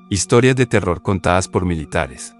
Historias de terror contadas por militares.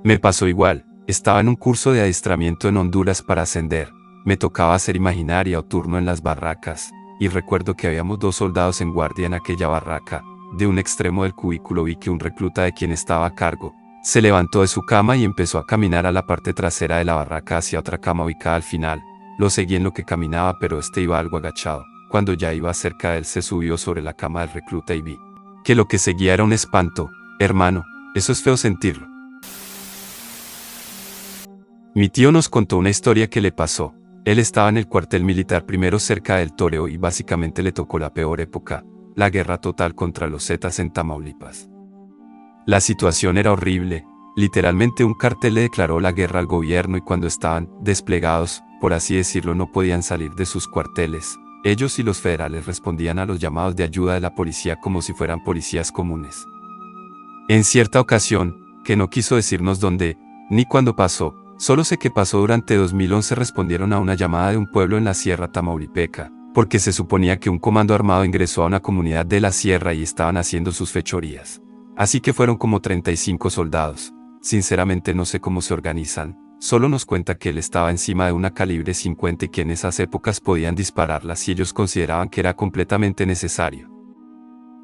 Me pasó igual, estaba en un curso de adiestramiento en Honduras para ascender, me tocaba hacer imaginaria o turno en las barracas, y recuerdo que habíamos 2 soldados en guardia en aquella barraca. De un extremo del cubículo vi que un recluta de quien estaba a cargo, se levantó de su cama y empezó a caminar a la parte trasera de la barraca hacia otra cama ubicada al final. Lo seguí en lo que caminaba, pero este iba algo agachado. Cuando ya iba cerca de él se subió sobre la cama del recluta y vi que lo que seguía era un espanto. Hermano, eso es feo sentirlo. Mi tío nos contó una historia que le pasó. Él estaba en el cuartel militar primero cerca del Toreo y básicamente le tocó la peor época, la guerra total contra los Zetas en Tamaulipas. La situación era horrible, literalmente un cartel le declaró la guerra al gobierno y cuando estaban desplegados, por así decirlo, no podían salir de sus cuarteles. Ellos y los federales respondían a los llamados de ayuda de la policía como si fueran policías comunes. En cierta ocasión, que no quiso decirnos dónde, ni cuándo pasó, solo sé que pasó durante 2011, respondieron a una llamada de un pueblo en la Sierra Tamaulipeca, porque se suponía que un comando armado ingresó a una comunidad de la sierra y estaban haciendo sus fechorías. Así que fueron como 35 soldados. Sinceramente no sé cómo se organizan, solo nos cuenta que él estaba encima de una calibre 50 y que en esas épocas podían dispararla si ellos consideraban que era completamente necesario.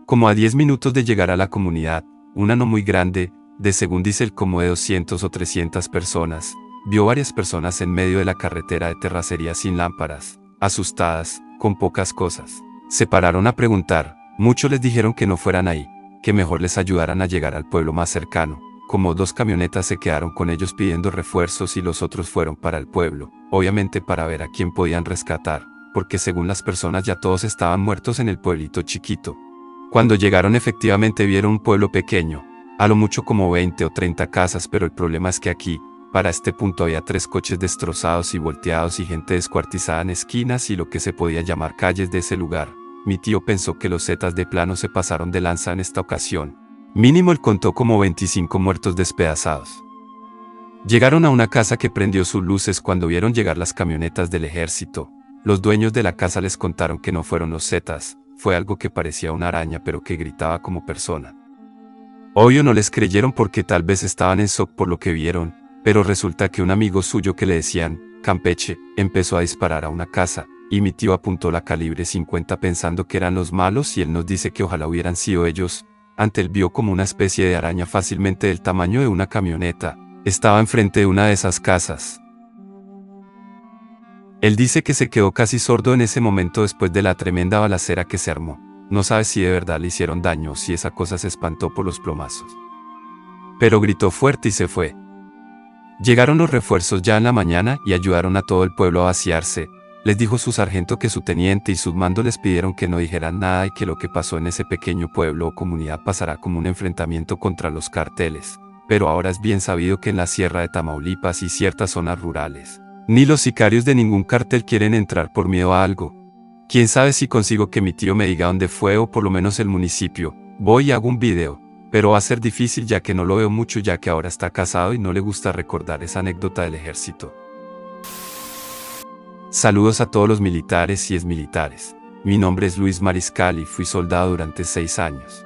Como a 10 minutos de llegar a la comunidad, una no muy grande, de según dice él como de 200 o 300 personas, vio varias personas en medio de la carretera de terracería sin lámparas, asustadas, con pocas cosas. Se pararon a preguntar, muchos les dijeron que no fueran ahí, que mejor les ayudaran a llegar al pueblo más cercano. Como 2 camionetas se quedaron con ellos pidiendo refuerzos y los otros fueron para el pueblo, obviamente para ver a quién podían rescatar, porque según las personas ya todos estaban muertos en el pueblito chiquito. Cuando llegaron efectivamente vieron un pueblo pequeño, a lo mucho como 20 o 30 casas, pero el problema es que aquí, para este punto había 3 coches destrozados y volteados y gente descuartizada en esquinas y lo que se podía llamar calles de ese lugar. Mi tío pensó que los Zetas de plano se pasaron de lanza en esta ocasión. Mínimo él contó como 25 muertos despedazados. Llegaron a una casa que prendió sus luces cuando vieron llegar las camionetas del ejército. Los dueños de la casa les contaron que no fueron los Zetas, fue algo que parecía una araña pero que gritaba como persona. Obvio no les creyeron porque tal vez estaban en shock por lo que vieron, pero resulta que un amigo suyo que le decían Campeche empezó a disparar a una casa, y mi tío apuntó la calibre 50 pensando que eran los malos y él nos dice que ojalá hubieran sido ellos. Ante él vio como una especie de araña fácilmente del tamaño de una camioneta, estaba enfrente de una de esas casas. Él dice que se quedó casi sordo en ese momento después de la tremenda balacera que se armó. No sabe si de verdad le hicieron daño o si esa cosa se espantó por los plomazos. Pero gritó fuerte y se fue. Llegaron los refuerzos ya en la mañana y ayudaron a todo el pueblo a vaciarse. Les dijo su sargento que su teniente y sus mandos les pidieron que no dijeran nada y que lo que pasó en ese pequeño pueblo o comunidad pasará como un enfrentamiento contra los carteles. Pero ahora es bien sabido que en la Sierra de Tamaulipas y ciertas zonas rurales, ni los sicarios de ningún cartel quieren entrar por miedo a algo. Quién sabe si consigo que mi tío me diga dónde fue o por lo menos el municipio. Voy y hago un video, pero va a ser difícil ya que no lo veo mucho ya que ahora está casado y no le gusta recordar esa anécdota del ejército. Saludos a todos los militares y exmilitares. Mi nombre es Luis Mariscal y fui soldado durante 6 años.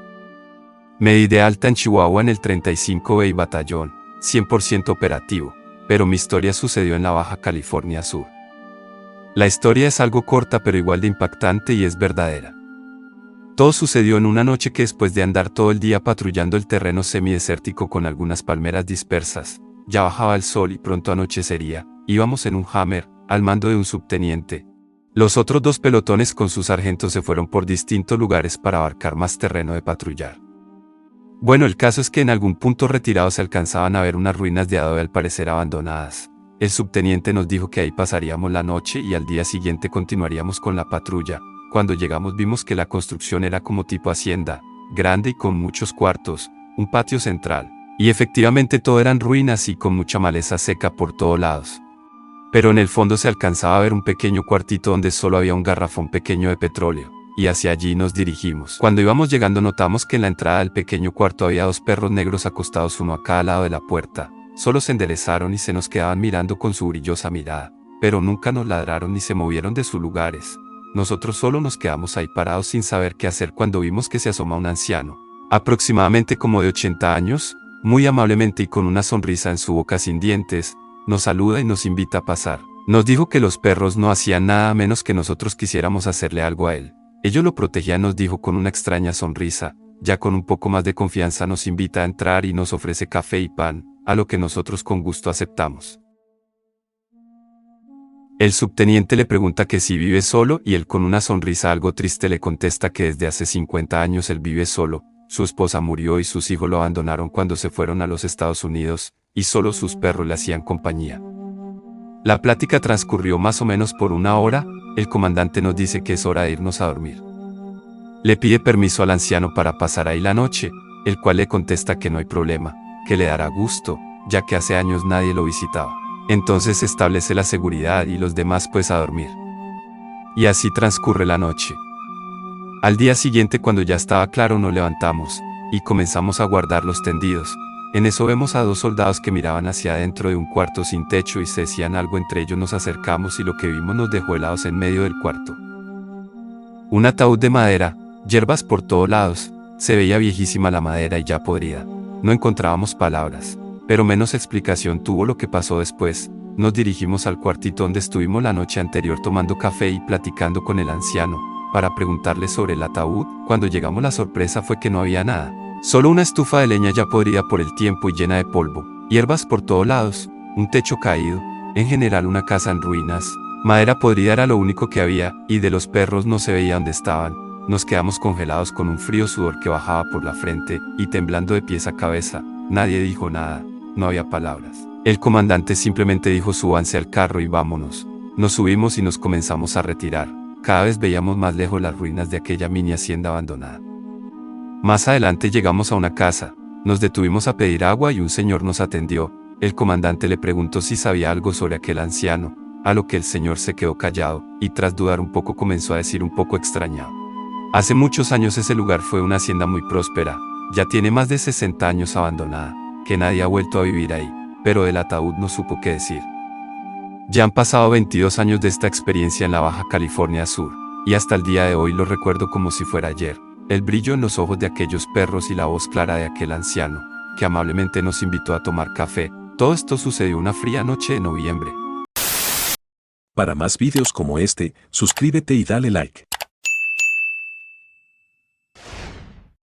Me di de alta en Chihuahua en el 35B Batallón, 100% operativo, pero mi historia sucedió en la Baja California Sur. La historia es algo corta pero igual de impactante y es verdadera. Todo sucedió en una noche que después de andar todo el día patrullando el terreno semidesértico con algunas palmeras dispersas, ya bajaba el sol y pronto anochecería, íbamos en un Hammer, al mando de un subteniente. Los otros 2 pelotones con sus sargentos se fueron por distintos lugares para abarcar más terreno de patrullar. Bueno, el caso es que en algún punto retirado se alcanzaban a ver unas ruinas de adobe al parecer abandonadas. El subteniente nos dijo que ahí pasaríamos la noche y al día siguiente continuaríamos con la patrulla. Cuando llegamos vimos que la construcción era como tipo hacienda, grande y con muchos cuartos, un patio central, y efectivamente todo eran ruinas y con mucha maleza seca por todos lados. Pero en el fondo se alcanzaba a ver un pequeño cuartito donde solo había un garrafón pequeño de petróleo, y hacia allí nos dirigimos. Cuando íbamos llegando notamos que en la entrada del pequeño cuarto había 2 perros negros acostados uno a cada lado de la puerta. Solo se enderezaron y se nos quedaban mirando con su brillosa mirada, pero nunca nos ladraron ni se movieron de sus lugares. Nosotros solo nos quedamos ahí parados sin saber qué hacer cuando vimos que se asoma un anciano, aproximadamente como de 80 años, muy amablemente y con una sonrisa en su boca sin dientes, nos saluda y nos invita a pasar. Nos dijo que los perros no hacían nada a menos que nosotros quisiéramos hacerle algo a él. Ellos lo protegían, nos dijo con una extraña sonrisa. Ya con un poco más de confianza nos invita a entrar y nos ofrece café y pan, a lo que nosotros con gusto aceptamos. El subteniente le pregunta que si vive solo y él con una sonrisa algo triste le contesta que desde hace 50 años él vive solo, su esposa murió y sus hijos lo abandonaron cuando se fueron a los Estados Unidos, y solo sus perros le hacían compañía. La plática transcurrió más o menos por una hora, el comandante nos dice que es hora de irnos a dormir. Le pide permiso al anciano para pasar ahí la noche, el cual le contesta que no hay problema, que le dará gusto, ya que hace años nadie lo visitaba. Entonces se establece la seguridad y los demás pues a dormir. Y así transcurre la noche. Al día siguiente, cuando ya estaba claro, nos levantamos y comenzamos a guardar los tendidos. En eso vemos a dos soldados que miraban hacia adentro de un cuarto sin techo y se decían algo entre ellos. Nos acercamos y lo que vimos nos dejó helados en medio del cuarto. Un ataúd de madera, hierbas por todos lados, se veía viejísima la madera y ya podrida. No encontrábamos palabras, pero menos explicación tuvo lo que pasó después. Nos dirigimos al cuartito donde estuvimos la noche anterior tomando café y platicando con el anciano, para preguntarle sobre el ataúd. Cuando llegamos la sorpresa fue que no había nada. Solo una estufa de leña ya podrida por el tiempo y llena de polvo, hierbas por todos lados, un techo caído, en general una casa en ruinas. Madera podrida era lo único que había, y de los perros no se veía dónde estaban. Nos quedamos congelados con un frío sudor que bajaba por la frente, y temblando de pies a cabeza. Nadie dijo nada, no había palabras. El comandante simplemente dijo: súbanse al carro y vámonos. Nos subimos y nos comenzamos a retirar. Cada vez veíamos más lejos las ruinas de aquella mini hacienda abandonada. Más adelante llegamos a una casa, nos detuvimos a pedir agua y un señor nos atendió. El comandante le preguntó si sabía algo sobre aquel anciano, a lo que el señor se quedó callado, y tras dudar un poco comenzó a decir un poco extrañado: hace muchos años ese lugar fue una hacienda muy próspera, ya tiene más de 60 años abandonada, que nadie ha vuelto a vivir ahí, pero del ataúd no supo qué decir. Ya han pasado 22 años de esta experiencia en la Baja California Sur, y hasta el día de hoy lo recuerdo como si fuera ayer. El brillo en los ojos de aquellos perros y la voz clara de aquel anciano, que amablemente nos invitó a tomar café. Todo esto sucedió una fría noche de noviembre. Para más videos como este, suscríbete y dale like.